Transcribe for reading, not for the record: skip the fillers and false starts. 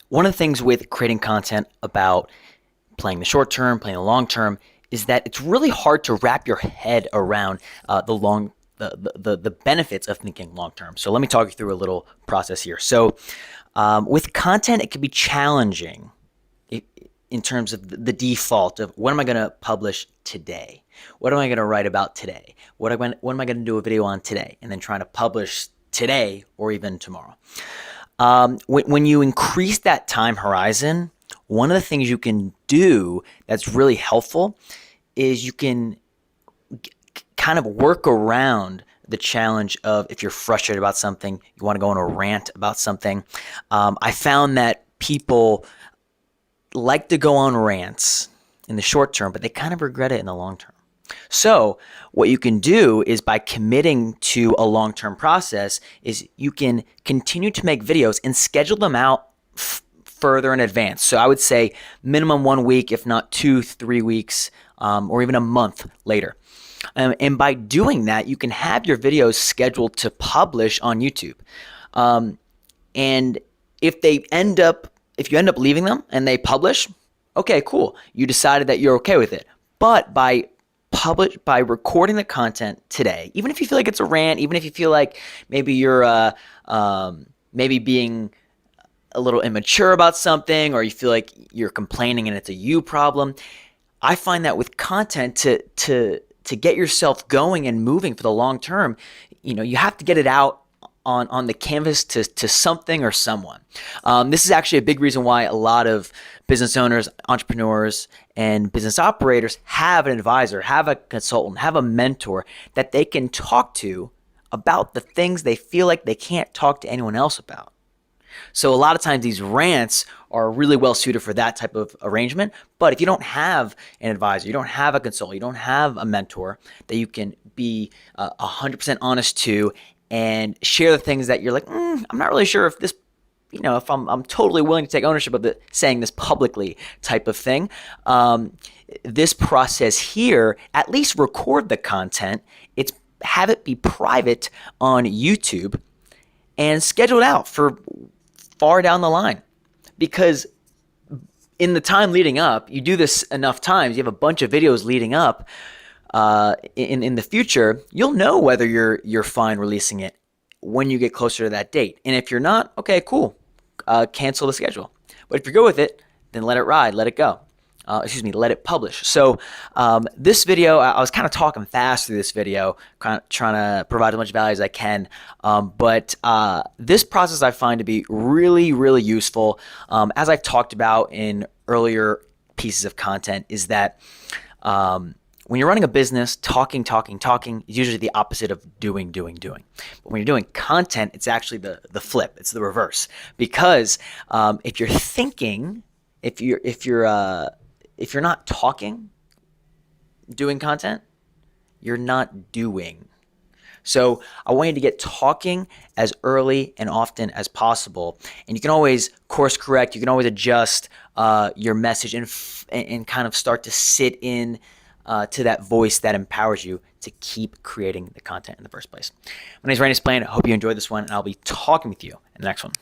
One of the things with creating content about playing the short term, playing the long term, is that it's really hard to wrap your head around the benefits of thinking long term. So let me talk you through a little process here. So with content, it can be challenging in terms of the default of what am I going to publish today? What am I going to write about today? What am I going to do a video on today? And then trying to publish today or even tomorrow. When you increase that time horizon, one of the things you can do that's really helpful is you can kind of work around the challenge of if you're frustrated about something, you want to go on a rant about something. I found that people like to go on rants in the short term, but they kind of regret it in the long term. So what you can do is by committing to a long-term process is you can continue to make videos and schedule them out further in advance. So I would say minimum 1 week, if not 2-3 weeks, or even a month later. And by doing that, you can have your videos scheduled to publish on YouTube. And if you end up leaving them and they publish, okay, cool. You decided that you're okay with it. But by recording the content today, even if you feel like it's a rant, even if you feel like maybe you're maybe being a little immature about something, or you feel like you're complaining and it's a you problem, I find that with content to get yourself going and moving for the long term, you have to get it out on the canvas to something or someone. This is actually a big reason why a lot of business owners, entrepreneurs, and business operators have an advisor, have a consultant, have a mentor that they can talk to about the things they feel like they can't talk to anyone else about. So a lot of times these rants are really well suited for that type of arrangement. But if you don't have an advisor, you don't have a consultant, you don't have a mentor that you can be 100% honest to and share the things that you're like, I'm not really sure if this, if I'm totally willing to take ownership of saying this publicly type of thing. This process here, at least record the content. Have it be private on YouTube and schedule it out for far down the line. Because in the time leading up, you do this enough times, you have a bunch of videos leading up, in the future, you'll know whether you're fine releasing it when you get closer to that date. And if you're not, okay, cool, cancel the schedule. But if you go with it, then let it ride, let it go. Let it publish. So this video, I was kind of talking fast through this video, kind of trying to provide as much value as I can. But this process I find to be really, really useful. As I've talked about in earlier pieces of content, is that when you're running a business, talking is usually the opposite of doing. But when you're doing content, it's actually the flip. It's the reverse. Because if you're thinking, if you're not talking, doing content, you're not doing. So I want you to get talking as early and often as possible. And you can always course correct. You can always adjust your message and kind of start to sit in to that voice that empowers you to keep creating the content in the first place. My name is Randy Splain. I hope you enjoyed this one, and I'll be talking with you in the next one.